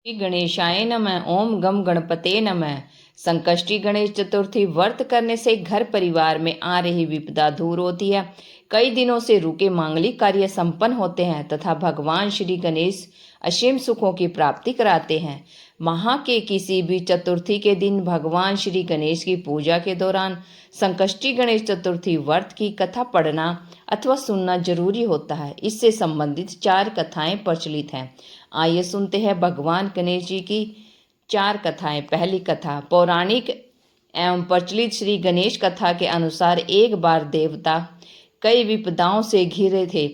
श्री गणेशाय नमः। ओम गम गणपते नमः। संकष्टी गणेश चतुर्थी व्रत करने से घर परिवार में आ रही विपदा दूर होती है। कई दिनों से रुके मांगलिक कार्य संपन्न होते हैं तथा भगवान श्री गणेश असीम सुखों की प्राप्ति कराते हैं। माह के किसी भी चतुर्थी के दिन भगवान श्री गणेश की पूजा के दौरान संकष्टी गणेश चतुर्थी व्रत की कथा पढ़ना अथवा सुनना जरूरी होता है। इससे संबंधित 4 कथाएं प्रचलित हैं। आइए सुनते हैं भगवान गणेश जी की 4 कथाएं। पहली कथा पौराणिक एवं प्रचलित श्री गणेश कथा के अनुसार एक बार देवता कई विपदाओं से घिरे थे।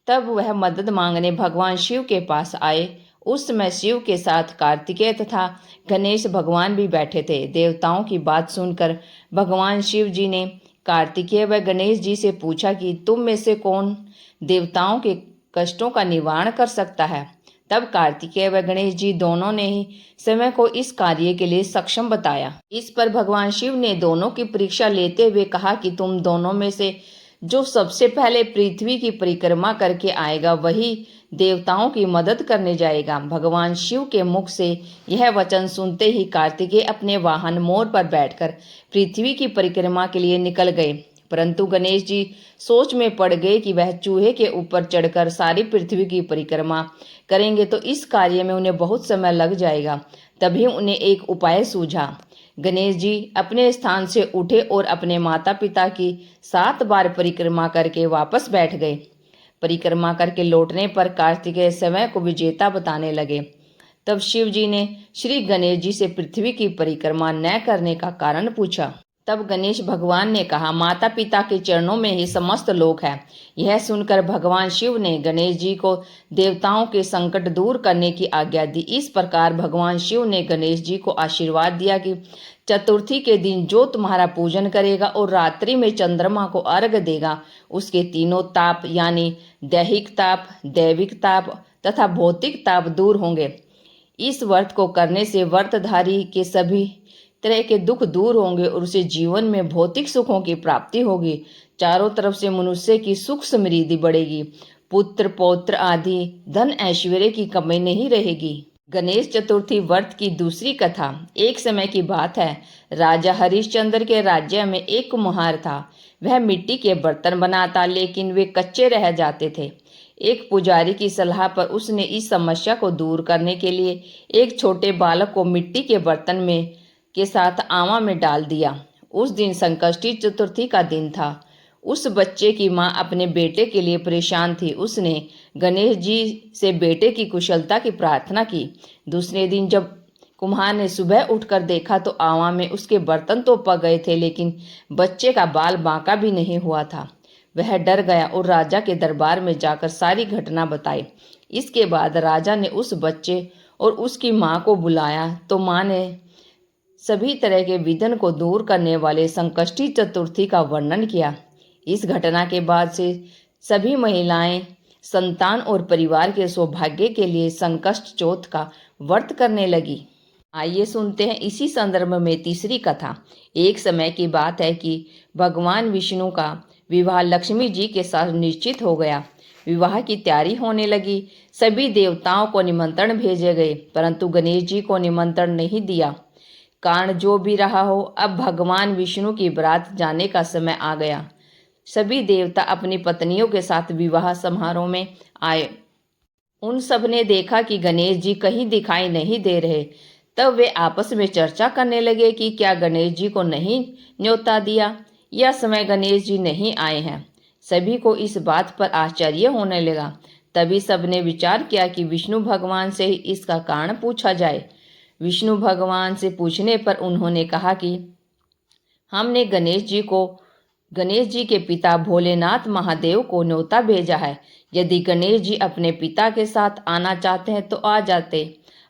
तब वह मदद मांगने भगवान शिव के पास आए। उस समय शिव के साथ कार्तिकेय तथा गणेश भगवान भी बैठे थे। देवताओं की बात सुनकर भगवान शिव जी ने कार्तिकेय व गणेश जी से पूछा कि तुम में से कौन देवताओं के कष्टों का निवारण कर सकता है। तब कार्तिकेय व गणेश जी दोनों ने ही समय को इस कार्य के लिए सक्षम बताया। इस पर भगवान शिव ने दोनों की परीक्षा लेते हुए कहा कि तुम दोनों में से जो सबसे पहले पृथ्वी की परिक्रमा करके आएगा वही देवताओं की मदद करने जाएगा। भगवान शिव के मुख से यह वचन सुनते ही कार्तिकेय अपने वाहन मोर पर बैठकर पृथ्वी की परिक्रमा के लिए निकल गए। परंतु गणेश जी सोच में पड़ गए कि वह चूहे के ऊपर चढ़कर सारी पृथ्वी की परिक्रमा करेंगे तो इस कार्य में उन्हें बहुत समय लग जाएगा। तभी उन्हें एक उपाय सूझा। गणेश जी अपने स्थान से उठे और अपने माता पिता की 7 बार परिक्रमा करके वापस बैठ गए। परिक्रमा करके लौटने पर कार्तिकेय समय को विजेता बताने लगे। तब शिव जी ने श्री गणेश जी से पृथ्वी की परिक्रमा न करने का कारण पूछा। तब गणेश भगवान ने कहा, माता पिता के चरणों में ही समस्त लोक है। यह सुनकर भगवान शिव ने गणेश जी को देवताओं के संकट दूर करने की आज्ञा दी। इस प्रकार भगवान शिव ने गणेश जी को आशीर्वाद दिया कि चतुर्थी के दिन जो तुम्हारा पूजन करेगा और रात्रि में चंद्रमा को अर्घ देगा उसके तीनों ताप यानी दैहिक ताप, दैविक ताप तथा भौतिक ताप दूर होंगे। इस व्रत को करने से व्रतधारी के सभी तरह के दुख दूर होंगे और उसे जीवन में भौतिक सुखों की प्राप्ति होगी। चारों तरफ से मनुष्य की सुख समृद्धि बढ़ेगी। पुत्र पौत्र आदि धन ऐश्वर्य की कमी नहीं रहेगी। गणेश चतुर्थी व्रत की दूसरी कथा। एक समय की बात है, राजा हरिश्चंद्र के राज्य में एक कुम्हार था। वह मिट्टी के बर्तन बनाता लेकिन वे कच्चे रह जाते थे। एक पुजारी की सलाह पर उसने इस समस्या को दूर करने के लिए एक छोटे बालक को मिट्टी के बर्तन में के साथ आवा में डाल दिया। उस दिन संकष्टी चतुर्थी का दिन था। उस बच्चे की मां अपने बेटे के लिए परेशान थी। उसने गणेश जी से बेटे की कुशलता की प्रार्थना की। दूसरे दिन जब कुम्हार ने सुबह उठकर देखा तो आवा में उसके बर्तन तो पक गए थे लेकिन बच्चे का बाल बांका भी नहीं हुआ था। वह डर गया और राजा के दरबार में जाकर सारी घटना बताई। इसके बाद राजा ने उस बच्चे और उसकी मां को बुलाया तो मां ने सभी तरह के विघ्न को दूर करने वाले संकष्टी चतुर्थी का वर्णन किया। इस घटना के बाद से सभी महिलाएं संतान और परिवार के सौभाग्य के लिए संकष्ट चौथ का व्रत करने लगी। आइए सुनते हैं इसी संदर्भ में तीसरी कथा। एक समय की बात है कि भगवान विष्णु का विवाह लक्ष्मी जी के साथ निश्चित हो गया। विवाह की तैयारी होने लगी। सभी देवताओं को निमंत्रण भेजे गए परंतु गणेश जी को निमंत्रण नहीं दिया। कारण जो भी रहा हो, अब भगवान विष्णु की बारात जाने का समय आ गया। सभी देवता अपनी पत्नियों के साथ विवाह समारोह में आए। उन सब ने देखा कि गणेश जी कहीं दिखाई नहीं दे रहे। तब वे आपस में चर्चा करने लगे कि क्या गणेश जी को नहीं न्योता दिया या समय गणेश जी नहीं आए हैं। सभी को इस बात पर आश्चर्य होने लगा। तभी सबने विचार किया कि विष्णु भगवान से ही इसका कारण पूछा जाए। विष्णु भगवान से पूछने पर उन्होंने कहा कि हमने गणेश जी के पिता भोलेनाथ महादेव को न्योता भेजा है। यदि गणेश जी अपने पिता के साथ आना चाहते हैं तो आ जाते।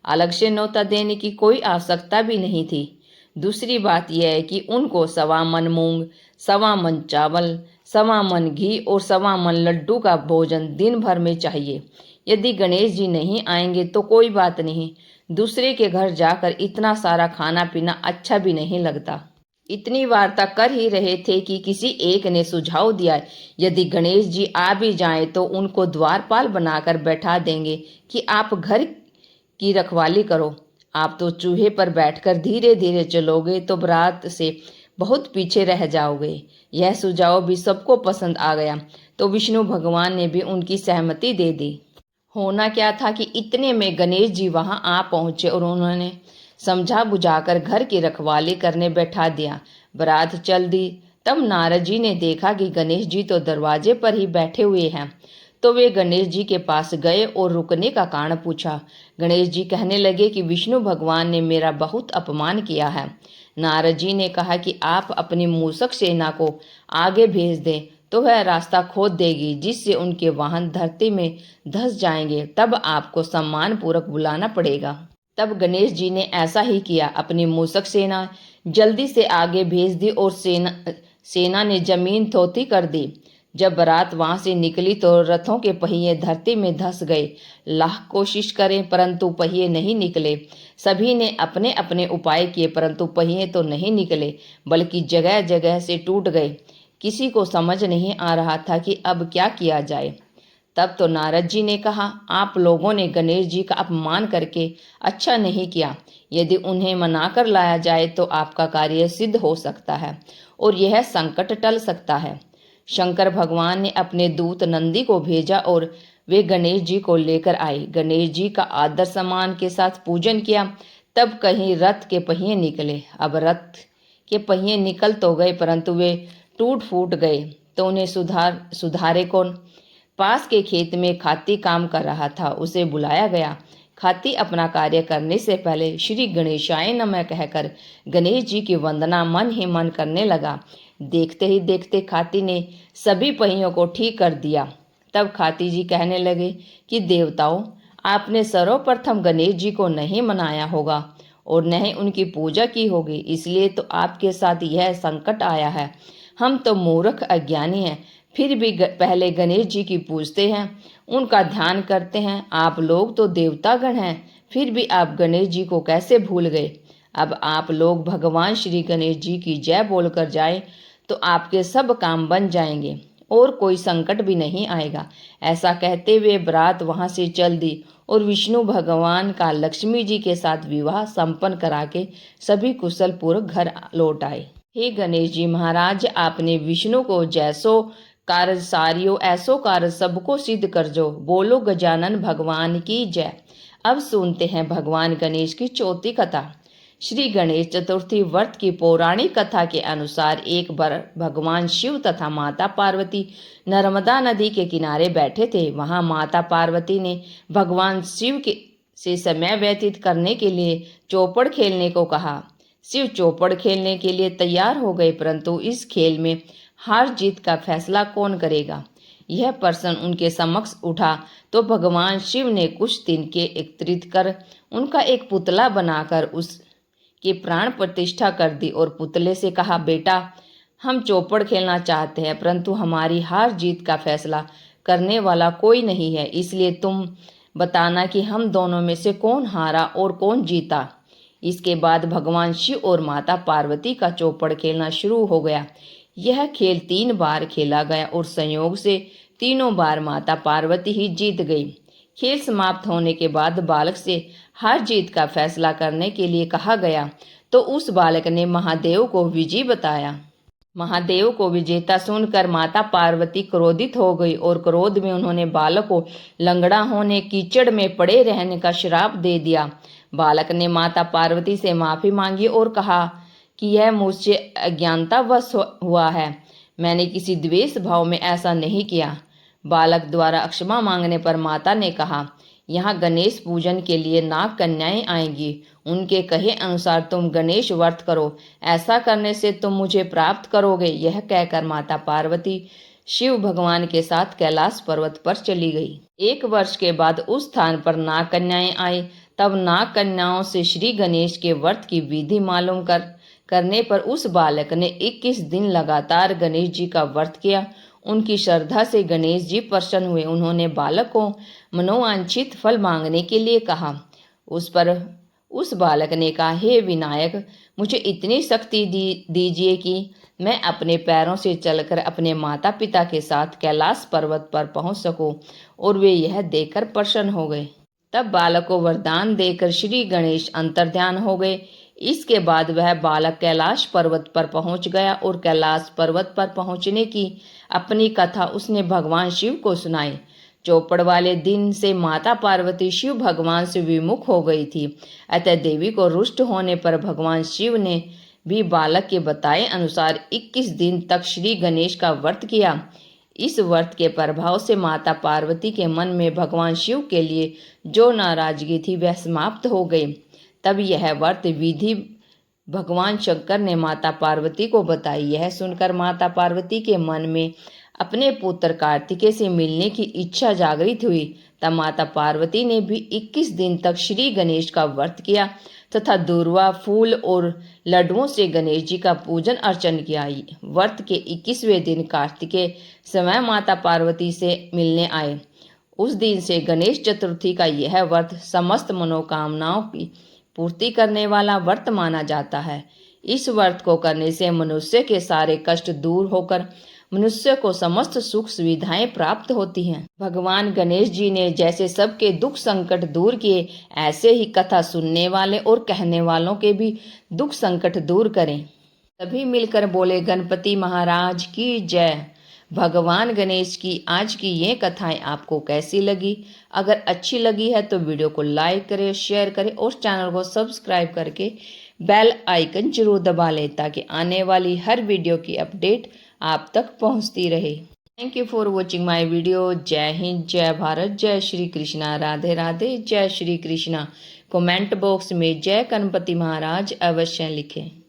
अलग से न्योता देने की कोई आवश्यकता भी नहीं थी। दूसरी बात यह है कि उनको 1.25 मन मूंग, 1.25 मन चावल, 1.25 मन घी और 1.25 मन लड्डू का भोजन दिन भर में चाहिए। यदि गणेश जी नहीं आएंगे तो कोई बात नहीं, दूसरे के घर जाकर इतना सारा खाना पीना अच्छा भी नहीं लगता। इतनी वार्ता कर ही रहे थे कि किसी एक ने सुझाव दिया, यदि गणेश जी आ भी जाएं तो उनको द्वारपाल बनाकर बैठा देंगे कि आप घर की रखवाली करो। आप तो चूहे पर बैठकर धीरे धीरे चलोगे तो बारात से बहुत पीछे रह जाओगे। यह सुझाव भी सबको पसंद आ गया, तो विष्णु भगवान ने भी उनकी सहमति दे दी। होना क्या था कि इतने में गणेश जी वहां आ पहुंचे और उन्होंने समझा बुझाकर घर की रखवाली करने बैठा दिया। बारात चल दी। तब नारद जी ने देखा कि गणेश जी तो दरवाजे पर ही बैठे हुए हैं, तो वे गणेश जी के पास गए और रुकने का कारण पूछा। गणेश जी कहने लगे कि विष्णु भगवान ने मेरा बहुत अपमान किया है। नारद जी ने कहा कि आप अपनी मूषक सेना को आगे भेज दें तो वह रास्ता खोद देगी, जिससे उनके वाहन धरती में धंस जाएंगे। तब आपको सम्मान पूर्वक बुलाना पड़ेगा। तब गणेश जी ने ऐसा ही किया। अपनी मूषक सेना जल्दी से आगे भेज दी और सेना ने जमीन थोथी कर दी। जब बारात वहां से निकली तो रथों के पहिए धरती में धंस गए। लाख कोशिश करें परंतु पहिए नहीं निकले। सभी ने अपने अपने उपाय किए परंतु पहिए तो नहीं निकले, बल्कि जगह जगह से टूट गए। किसी को समझ नहीं आ रहा था कि अब क्या किया जाए। तब तो नारद जी ने कहा, आप लोगों ने गणेश जी का अपमान करके अच्छा नहीं किया। यदि उन्हें मनाकर लाया जाए तो आपका कार्य सिद्ध हो सकता है और यह संकट टल सकता है। शंकर भगवान ने अपने दूत नंदी को भेजा और वे गणेश जी को लेकर आए। गणेश जी का आदर सम्मान के साथ पूजन किया। तब कहीं रथ के पहिए निकले। अब रथ के पहिए निकल तो गए परंतु वे टूट फूट गए, तो उन्हें सुधारे कौन। पास के खेत में खाती काम कर रहा था, उसे बुलाया गया। खाती अपना कार्य करने से पहले श्री गणेशाय नमः कहकर गणेश जी की वंदना मन ही मन करने लगा। देखते ही देखते खाती ने सभी पहियों को ठीक कर दिया। तब खाती जी कहने लगे कि देवताओं, आपने सर्वप्रथम गणेश जी को नहीं मनाया होगा और न ही उनकी पूजा की होगी, इसलिए तो आपके साथ यह संकट आया है। हम तो मूर्ख अज्ञानी हैं, फिर भी पहले गणेश जी की पूजते हैं, उनका ध्यान करते हैं। आप लोग तो देवतागण हैं, फिर भी आप गणेश जी को कैसे भूल गए। अब आप लोग भगवान श्री गणेश जी की जय बोलकर जाएं तो आपके सब काम बन जाएंगे और कोई संकट भी नहीं आएगा। ऐसा कहते हुए बारात वहां से चल दी और विष्णु भगवान का लक्ष्मी जी के साथ विवाह संपन्न करा के सभी कुशल पूर्वक घर लौट आए। हे गणेश जी महाराज, आपने विष्णु को जैसो कार्य सारियो ऐसो कार्य सबको सिद्ध कर जो। बोलो गजानन भगवान की जय। अब सुनते हैं भगवान गणेश की चौथी कथा। श्री गणेश चतुर्थी व्रत की पौराणिक कथा के अनुसार एक बार भगवान शिव तथा माता पार्वती नर्मदा नदी के किनारे बैठे थे। वहां माता पार्वती ने भगवान शिव से समय व्यतीत करने के लिए चौपड़ खेलने को कहा। शिव चौपड़ खेलने के लिए तैयार हो गए, परंतु इस खेल में हार जीत का फैसला कौन करेगा, यह प्रश्न उनके समक्ष उठा। तो भगवान शिव ने कुछ दिन के एकत्रित कर उनका एक पुतला बनाकर उसकी प्राण प्रतिष्ठा कर दी और पुतले से कहा, बेटा, हम चौपड़ खेलना चाहते हैं परंतु हमारी हार जीत का फैसला करने वाला कोई नहीं है, इसलिए तुम बताना कि हम दोनों में से कौन हारा और कौन जीता। इसके बाद भगवान शिव और माता पार्वती का चौपड़ खेलना शुरू हो गया। यह खेल 3 बार खेला गया और संयोग से तीनों बार माता पार्वती ही जीत गई। खेल समाप्त होने के बाद बालक से हार जीत का फैसला करने के लिए कहा गया, तो उस बालक ने महादेव को विजयी बताया। महादेव को विजेता सुनकर माता पार्वती क्रोधित हो गई और क्रोध में उन्होंने बालक को लंगड़ा होने, कीचड़ में पड़े रहने का श्राप दे दिया। बालक ने माता पार्वती से माफी मांगी और कहा कि यह मुझसे अज्ञानतावश हुआ है, मैंने किसी द्वेष भाव में ऐसा नहीं किया। बालक द्वारा क्षमा मांगने पर माता ने कहा, यहाँ गणेश पूजन के लिए नाग कन्याएं आएंगी, उनके कहे अनुसार तुम गणेश व्रत करो, ऐसा करने से तुम मुझे प्राप्त करोगे। यह कहकर माता पार्वती शिव भगवान के साथ कैलाश पर्वत पर चली गई। 1 वर्ष के बाद उस स्थान पर नाग कन्याएं आई। तब नाग कन्याओं से श्री गणेश के व्रत की विधि मालूम करने पर उस बालक ने 21 दिन लगातार गणेश जी का व्रत किया। उनकी श्रद्धा से गणेश जी प्रसन्न हुए। उन्होंने बालक को मनोवांछित फल मांगने के लिए कहा। उस बालक ने कहा, हे विनायक, मुझे इतनी शक्ति दीजिए कि मैं अपने पैरों से चलकर अपने माता पिता के साथ कैलाश पर्वत पर पहुंच सकूं। और वे यह देखकर प्रसन्न हो गए। तब बालक को वरदान देकर श्री गणेश अंतर्ध्यान हो गए। इसके बाद वह बालक कैलाश पर्वत पर पहुंच गया और कैलाश पर्वत पर पहुंचने की अपनी कथा उसने भगवान शिव को सुनाई। चौपड़ वाले दिन से माता पार्वती शिव भगवान से विमुख हो गई थी। अतः देवी को रुष्ट होने पर भगवान शिव ने भी बालक के बताए अनुसार 21 दिन तक श्री गणेश का व्रत किया। इस व्रत के प्रभाव से माता पार्वती के मन में भगवान शिव के लिए जो नाराजगी थी वह समाप्त हो गई। तब यह व्रत विधि भगवान शंकर ने माता पार्वती को बताई। यह सुनकर माता पार्वती के मन में अपने पुत्र कार्तिकेय से मिलने की इच्छा जागृत हुई। तब माता पार्वती ने भी 21 दिन तक श्री गणेश का व्रत किया तथा दूर्वा फूल और लड्डुओं से गणेश जी का पूजन अर्चन किया। व्रत के 21वें दिन कार्तिकेय स्वयं माता पार्वती से मिलने आए। उस दिन से गणेश चतुर्थी का यह व्रत समस्त मनोकामनाओं की पूर्ति करने वाला व्रत माना जाता है। इस व्रत को करने से मनुष्य के सारे कष्ट दूर होकर मनुष्य को समस्त सुख सुविधाएं प्राप्त होती हैं। भगवान गणेश जी ने जैसे सबके दुख संकट दूर किए, ऐसे ही कथा सुनने वाले और कहने वालों के भी दुख संकट दूर करें। सभी मिलकर बोले गणपति महाराज की जय। भगवान गणेश की आज की ये कथाएं आपको कैसी लगी? अगर अच्छी लगी है तो वीडियो को लाइक करें, शेयर करें और चैनल को सब्सक्राइब करके बेल आइकन जरूर दबा लें ताकि आने वाली हर वीडियो की अपडेट आप तक पहुंचती रहे। Thank you for watching my video. जय हिंद, जय भारत, जय श्री कृष्णा, राधे राधे, जय श्री कृष्णा। कमेंट बॉक्स में जय गणपति महाराज अवश्य लिखें।